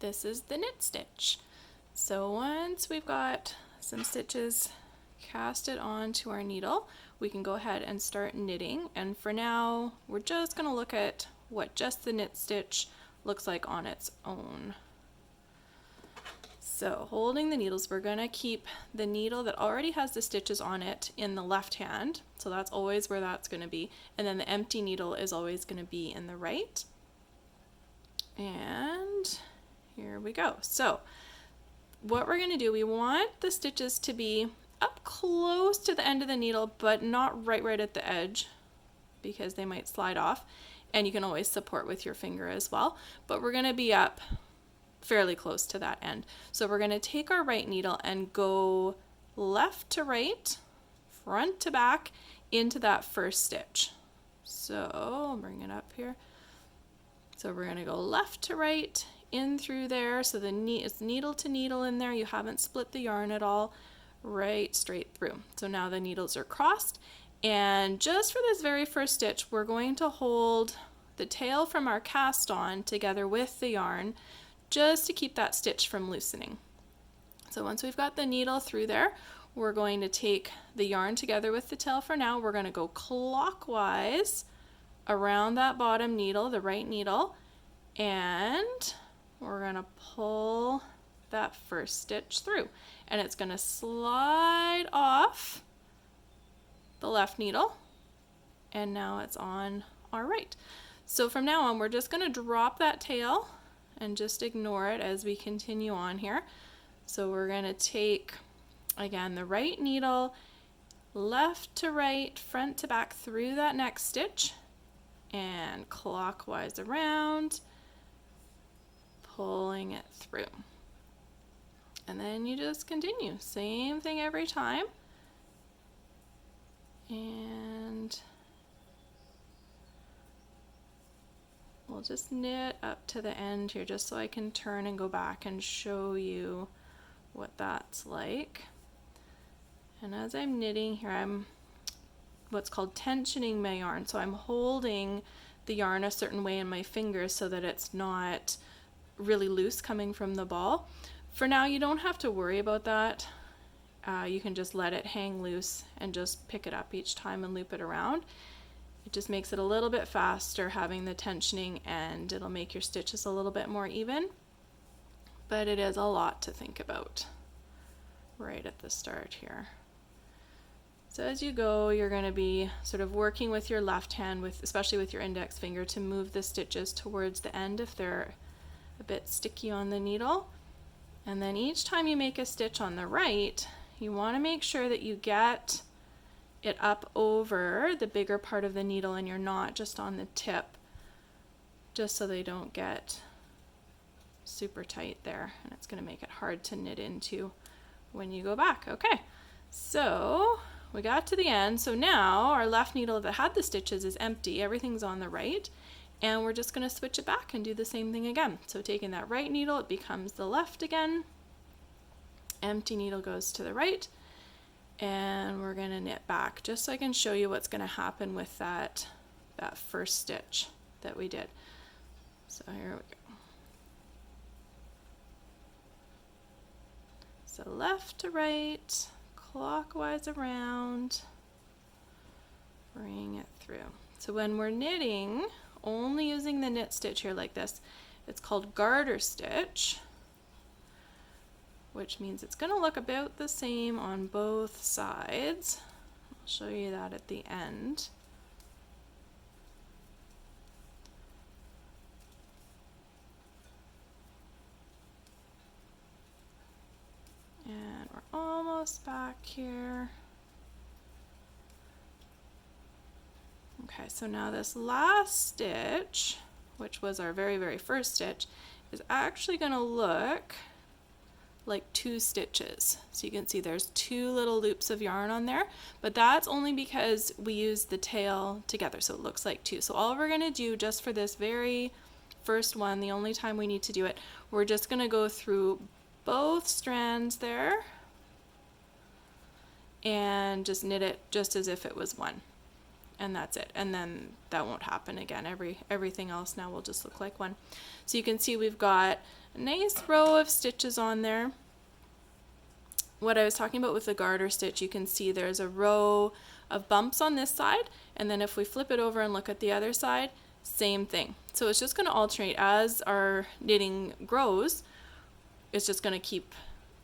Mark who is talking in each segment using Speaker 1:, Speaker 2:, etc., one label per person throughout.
Speaker 1: this is the knit stitch. So once we've got some stitches casted onto our needle, we can go ahead and start knitting. And for now, we're just going to look at what just the knit stitch looks like on its own. So holding the needles, we're going to keep the needle that already has the stitches on it in the left hand. So that's always where that's going to be. And then the empty needle is always going to be in the right. And here we go. So what we're going to do, we want the stitches to be up close to the end of the needle, but not right at the edge because they might slide off. And you can always support with your finger as well. But we're going to be up fairly close to that end. So we're going to take our right needle and go left to right, front to back into that first stitch. So I'll bring it up here. So we're going to go left to right in through there. So it's needle to needle in there. You haven't split the yarn at all. Right straight through. So now the needles are crossed. And just for this very first stitch, we're going to hold the tail from our cast on together with the yarn just to keep that stitch from loosening. So once we've got the needle through there, we're going to take the yarn together with the tail for now. We're going to go clockwise around that bottom needle, the right needle, and we're going to pull that first stitch through. And it's going to slide off the left needle, and now it's on our right. So from now on, we're just going to drop that tail and just ignore it as we continue on here. So we're going to take, again, the right needle, left to right, front to back through that next stitch, and clockwise around, pulling it through. And then you just continue. Same thing every time. And we'll just knit up to the end here just so I can turn and go back and show you what that's like. And as I'm knitting here, I'm what's called tensioning my yarn. So I'm holding the yarn a certain way in my fingers so that it's not really loose coming from the ball. For now, you don't have to worry about that. You can just let it hang loose and just pick it up each time and loop it around. It just makes it a little bit faster having the tensioning, and it'll make your stitches a little bit more even. But it is a lot to think about right at the start here. So as you go, you're going to be sort of working with your left hand, especially with your index finger, to move the stitches towards the end if they're a bit sticky on the needle. And then each time you make a stitch on the right, you want to make sure that you get it up over the bigger part of the needle and you're not just on the tip, just so they don't get super tight there, and it's going to make it hard to knit into when you go back. Okay, so we got to the end. So now our left needle that had the stitches is empty, everything's on the right, and we're just going to switch it back and do the same thing again. So taking that right needle, it becomes the left again, empty needle goes to the right, and we're going to knit back just so I can show you what's going to happen with that first stitch that we did. So here we go. So left to right, clockwise around, bring it through. So when we're knitting, only using the knit stitch here like this, it's called garter stitch, which means it's going to look about the same on both sides. I'll show you that at the end. And we're almost back here. Okay, so now this last stitch, which was our very first stitch, is actually going to look like two stitches. So you can see there's two little loops of yarn on there, but that's only because we used the tail together, so it looks like two. So all we're going to do just for this very first one, the only time we need to do it, we're just going to go through both strands there and just knit it just as if it was one. and that's it. And then that won't happen again. Everything else now will just look like one. So you can see we've got a nice row of stitches on there. What I was talking about with the garter stitch, you can see there's a row of bumps on this side, and then if we flip it over and look at the other side, same thing. So it's just going to alternate as our knitting grows. It's just going to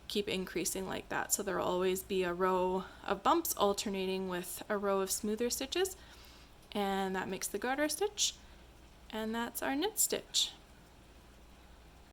Speaker 1: keep increasing like that. So there will always be a row of bumps alternating with a row of smoother stitches, and that makes the garter stitch, and that's our knit stitch.